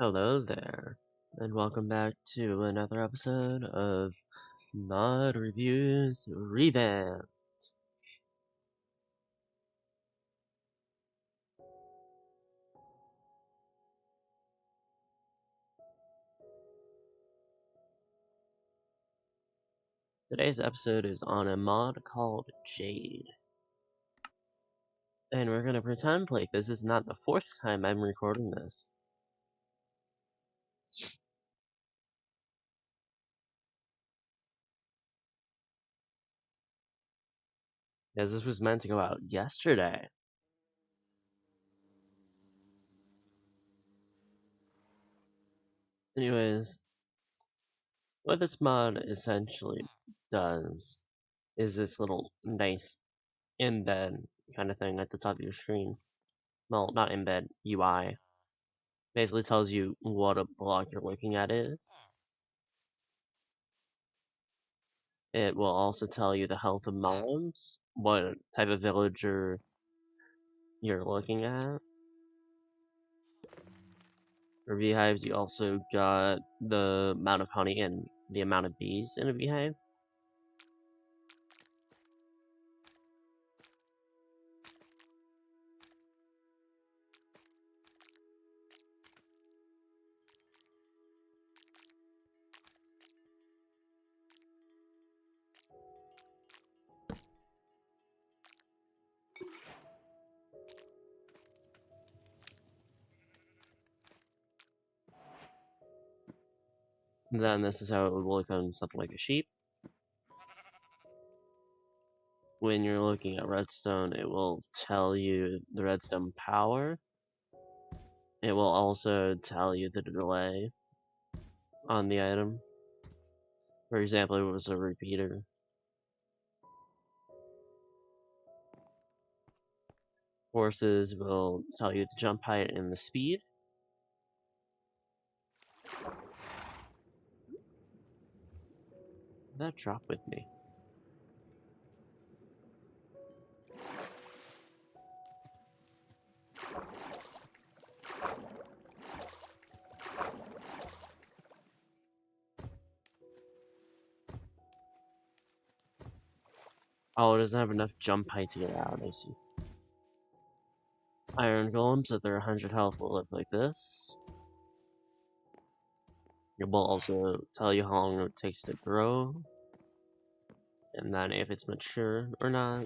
Hello there, and welcome back to another episode of Mod Reviews Revamped. Today's episode is on a mod called Jade. And we're gonna pretend like this is not the fourth time I'm recording this. As this was meant to go out yesterday. Anyways, what this mod essentially does is this little nice embed kind of thing at the top of your screen. Well, not embed, UI. Basically tells you what a block you're looking at is. It will also tell you the health of mobs, what type of villager you're looking at. For beehives, you also got the amount of honey and the amount of bees in a beehive. Then this is how it would look on something like a sheep. When you're looking at redstone, it will tell you the redstone power. It will also tell you the delay on the item. For example, it was a repeater. Horses will tell you the jump height and the speed. That drop with me. Oh, it doesn't have enough jump height to get out, I see. Iron golems, if they're 100 health, will look like this. It will also tell you how long it takes to grow, and then if it's mature or not.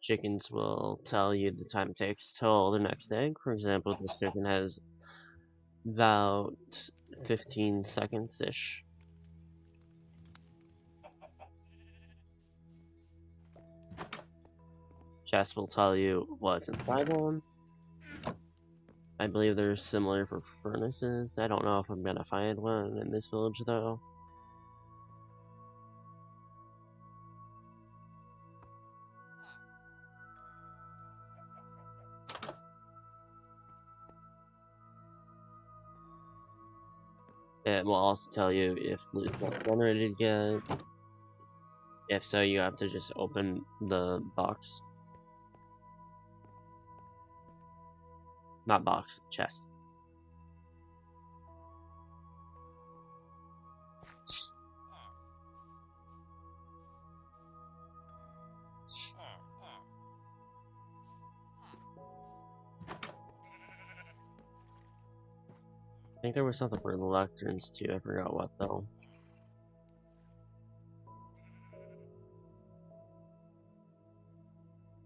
Chickens will tell you the time it takes till the next egg. For example, this chicken has about 15 seconds-ish. Chest will tell you what's inside one. I believe they're similar for furnaces. I don't know if I'm gonna find one in this village though. It will also tell you if loot's not generated yet. If so, you have to just open the box. Not box, chest. I think there was something for lecterns too, I forgot what though.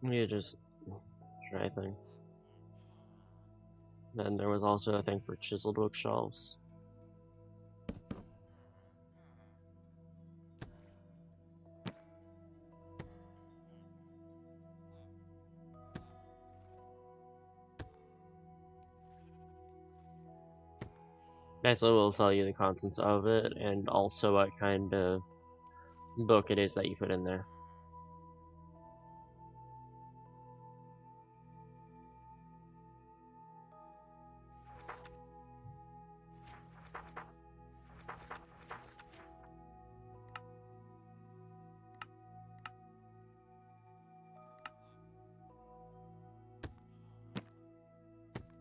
You just try a thing. Then there was also a thing for chiseled bookshelves. Basically, will tell you the contents of it and also what kind of book it is that you put in there.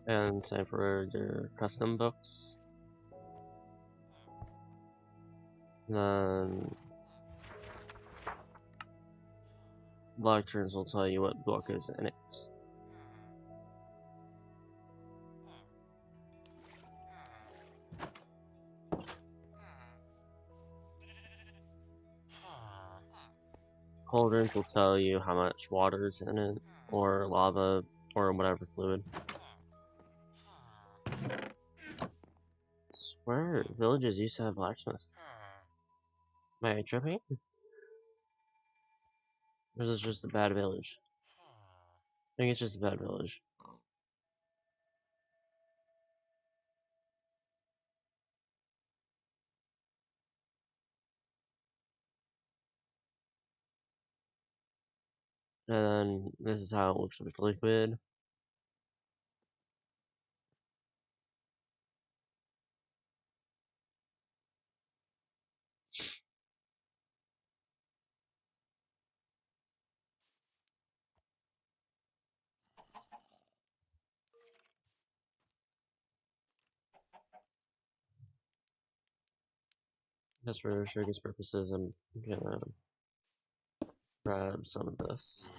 And time for their custom books. Then lecterns will tell you what book is in it. Cauldrons will tell you how much water is in it, or lava, or whatever fluid. I swear, villages used to have blacksmiths. Am I tripping? Or is this just a bad village? I think it's just a bad village. And then this is how it looks with liquid. Just for showcase purposes, I'm gonna grab some of this.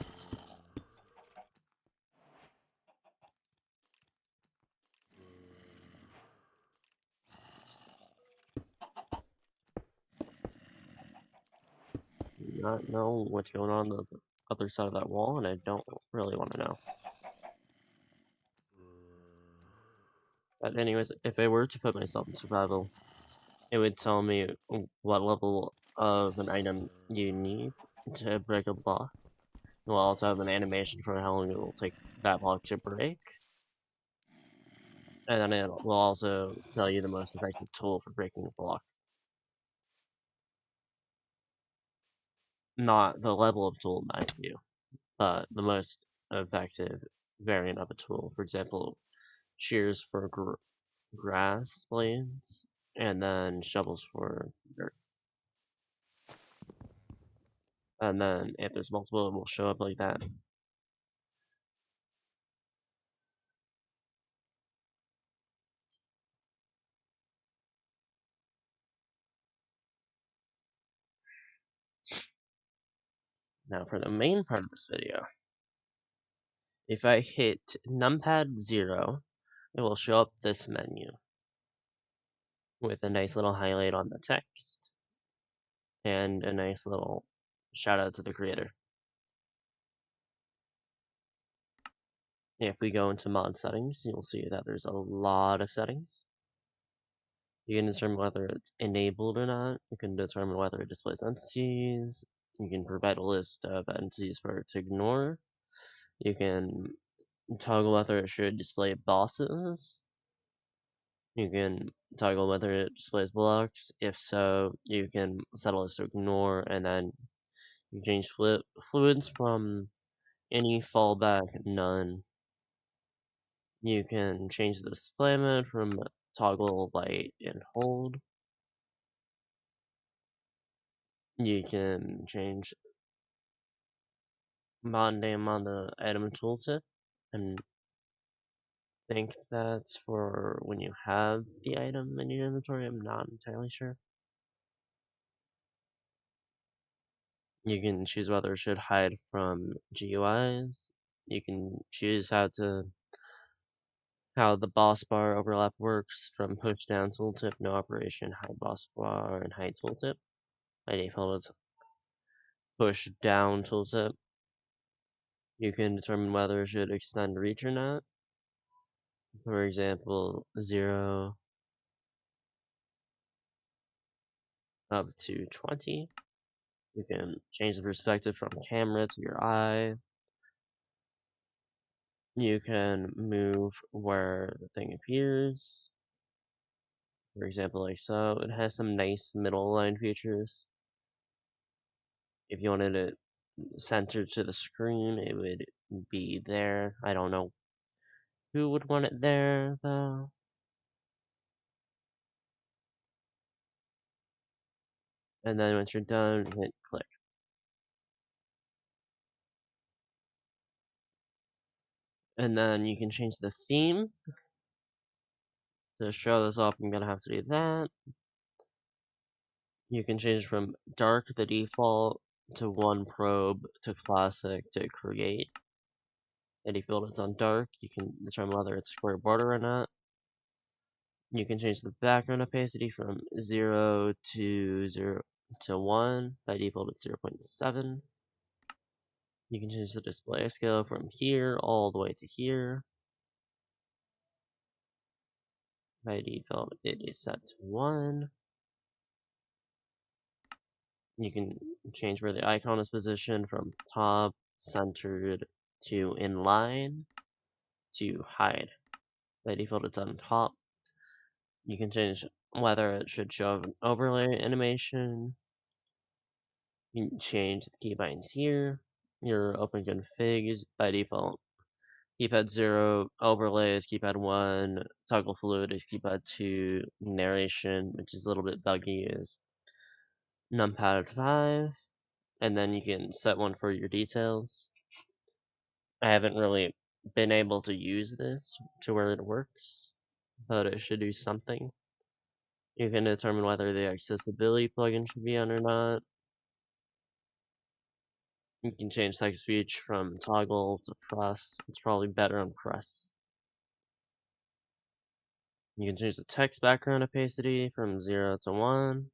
Not know what's going on the other side of that wall, and I don't really want to know. But anyways, if I were to put myself in survival, it would tell me what level of an item you need to break a block. We'll also have an animation for how long it will take that block to break. And then it will also tell you the most effective tool for breaking a block. Not the level of tool, mind you, but the most effective variant of a tool. For example, shears for grass blades, and then shovels for dirt. And then if there's multiple, it will show up like that. Now for the main part of this video, if I hit numpad 0, it will show up this menu with a nice little highlight on the text and a nice little shout out to the creator. If we go into mod settings, you'll see that there's a lot of settings. You can determine whether it's enabled or not. You can determine whether it displays entities. You can provide a list of entities for it to ignore. You can toggle whether it should display bosses. You can toggle whether it displays blocks. If so, you can set a list to ignore, and then you change fluids from any fallback none. You can change the display mode from toggle light and hold. You can change mod name on the item tooltip, and think that's for when you have the item in your inventory. I'm not entirely sure. You can choose whether it should hide from GUIs. You can choose how the boss bar overlap works from push down tooltip, no operation, hide boss bar, and hide tooltip. By default, it's push down tooltip. You can determine whether it should extend reach or not. For example, 0 up to 20. You can change the perspective from camera to your eye. You can move where the thing appears. For example, like so. It has some nice middle line features. If you wanted it centered to the screen, it would be there. I don't know who would want it there, though. And then once you're done, hit click. And then you can change the theme. To show this up, I'm gonna have to do that. You can change from dark, the default, to one probe, to classic, to create. And if it's on dark, you can determine whether it's square border or not. You can change the background opacity from 0 to 0 to 1. By default, it's 0.7. You can change the display scale from here all the way to here. By default, it is set to 1. You can change where the icon is positioned from top, centered, to inline, to hide. By default, it's on top. You can change whether it should show an overlay animation. You can change the keybinds here. Your open configs by default. Keypad 0, overlays, keypad 1, toggle fluid is keypad 2, narration, which is a little bit buggy, is numpad 5, and then you can set one for your details. I haven't really been able to use this to where it works, but it should do something. You can determine whether the accessibility plugin should be on or not. You can change text speech from toggle to press. It's probably better on press. You can change the text background opacity from 0 to 1.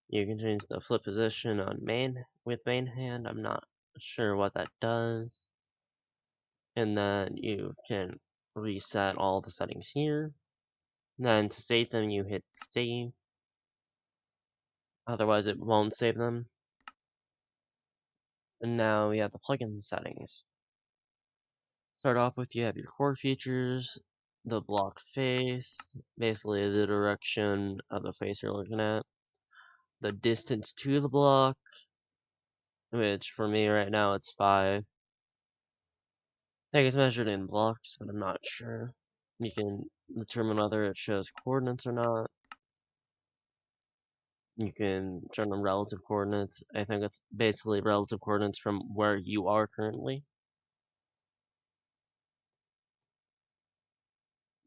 You can change the flip position on with main hand. I'm not sure what that does. And then you can reset all the settings here. Then to save them, you hit save. Otherwise, it won't save them. And now we have the plugin settings. Start off with you have your core features, the block face, basically the direction of the face you're looking at, the distance to the block, which for me right now it's 5. I think it's measured in blocks, but I'm not sure. You can determine whether it shows coordinates or not. You can turn on relative coordinates. I think it's basically relative coordinates from where you are currently.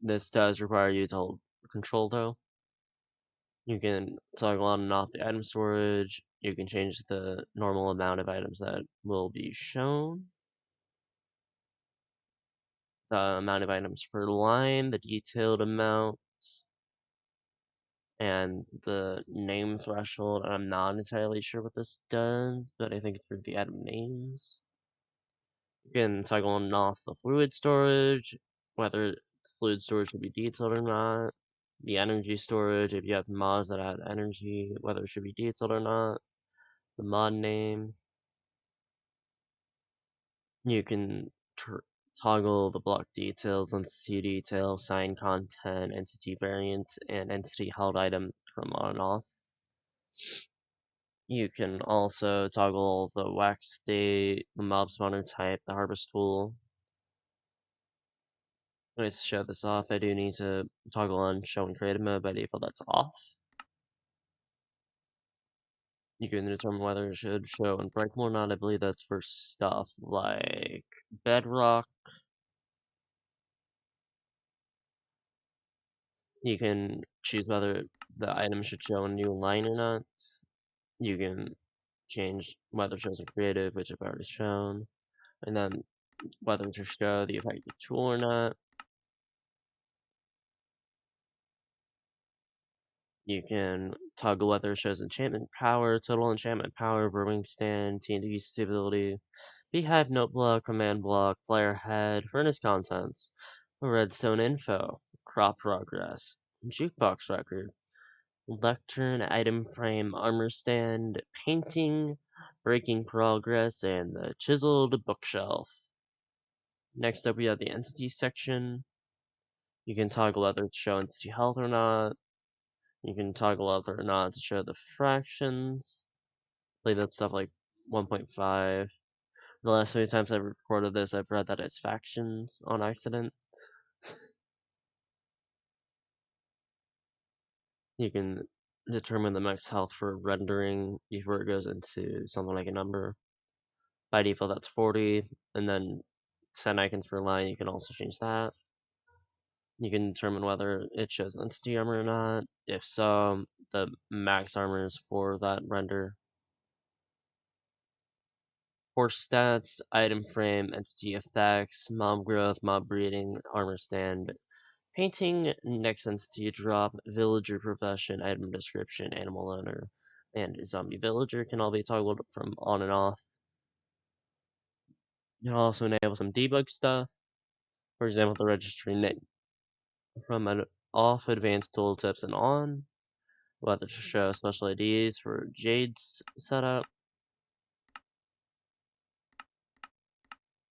This does require you to hold control though. You can toggle on and off the item storage. You can change the normal amount of items that will be shown. The amount of items per line, the detailed amount, and the name threshold. I'm not entirely sure what this does, but I think it's for the item names. You can toggle on and off the fluid storage, whether fluid storage should be detailed or not. The energy storage, if you have mods that add energy, whether it should be detailed or not. The mod name. You can toggle the block details, entity detail, sign content, entity variant, and entity held item from on and off. You can also toggle the wax state, the mob spawner type, the harvest tool. Let's show this off. I do need to toggle on show in creative mode. By default, that's off. You can determine whether it should show in breakable or not. I believe that's for stuff like bedrock. You can choose whether the item should show a new line or not. You can change whether it shows in creative, which I've already shown, and then whether to show the effective tool or not. You can toggle whether it shows enchantment power, total enchantment power, brewing stand, TNT stability, beehive note block, command block, player head, furnace contents, redstone info, crop progress, jukebox record, lectern, item frame, armor stand, painting, breaking progress, and the chiseled bookshelf. Next up, we have the entity section. You can toggle whether to show entity health or not. You can toggle whether or not to show the fractions. Like that stuff like 1.5. The last few times I've recorded this, I've read that as factions on accident. You can determine the max health for rendering before it goes into something like a number. By default, that's 40, and then 10 icons per line, you can also change that. You can determine whether it shows entity armor or not. If so, the max armor is for that render. For stats, item frame, entity effects, mob growth, mob breeding, armor stand, painting, next entity drop, villager profession, item description, animal owner, and zombie villager can all be toggled from on and off. You can also enable some debug stuff. For example, the registry name from an off advanced tooltips and on, whether to show special IDs for Jade's setup.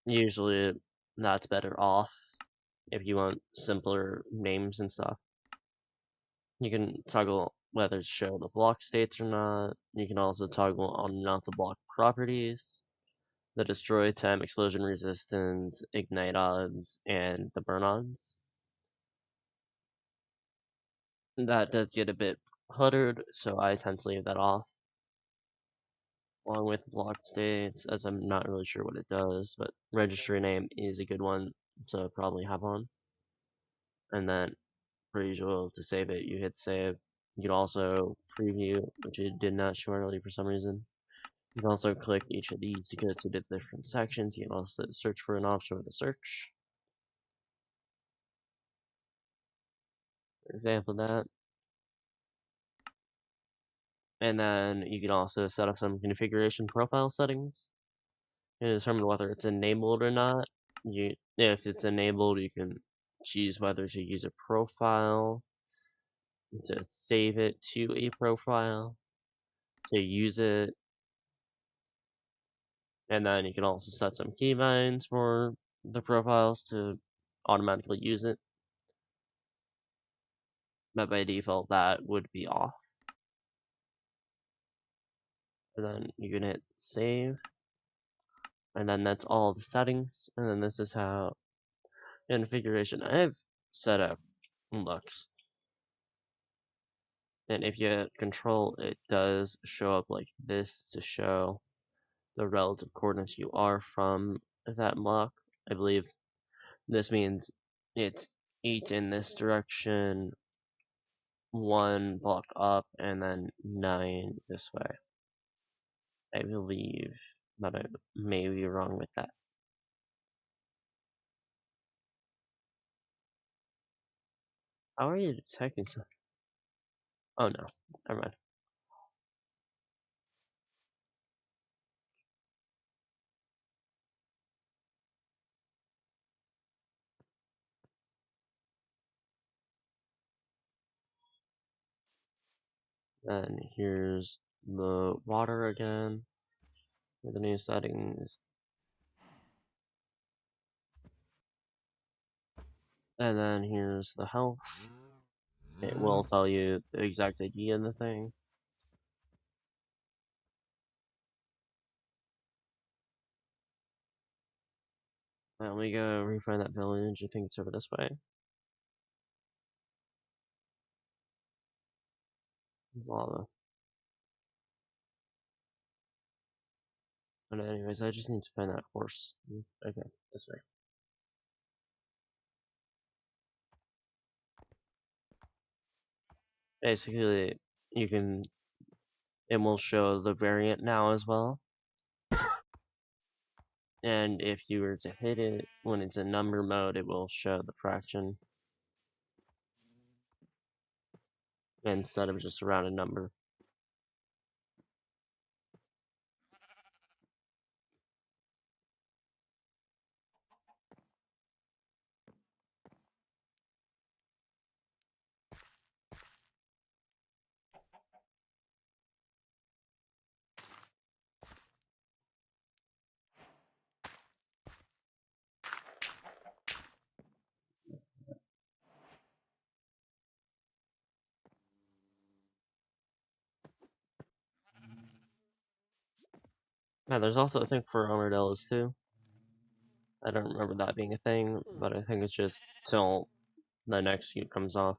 Usually that's better off if you want simpler names and stuff. You can toggle whether to show the block states or not. You can also toggle on and off the block properties, the destroy time, explosion resistance, ignite odds, and the burn odds. That does get a bit cluttered, so I tend to leave that off. Along with block states, as I'm not really sure what it does, but registry name is a good one to probably have on. And then, per usual, to save it, you hit save. You can also preview, which it did not show earlier for some reason. You can also click each of these to go to the different sections. You can also search for an option with a search. For example, that. And then you can also set up some configuration profile settings and determine whether it's enabled or not. If it's enabled, you can choose whether to use a profile, to save it to a profile, to use it, and then you can also set some keybinds for the profiles to automatically use it. But by default, that would be off. And then you can hit save, and then that's all the settings. And then this is how configuration I've set up looks. And if you hit control, it does show up like this to show the relative coordinates you are from that block. I believe this means it's 8 in this direction, 1 block up, and then 9 this way. I believe, but I may be wrong with that. How are you detecting something? Oh no, never mind. Then here's the water again with the new settings. And then here's the health. It will tell you the exact ID in the thing. Let me go refine that village. I think it's over this way. There's lava. But anyways, I just need to find that horse. Okay, this way. Basically, you can, it will show the variant now as well. And if you were to hit it when it's in number mode, it will show the fraction instead of just a rounded number. Yeah, there's also a thing for armadillos too. I don't remember that being a thing, but I think it's just till the next suit comes off.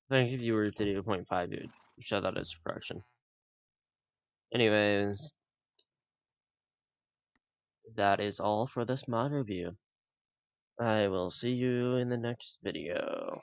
I think if you were to do 0.5, it would show that as correction. Anyways, that is all for this mod review. I will see you in the next video.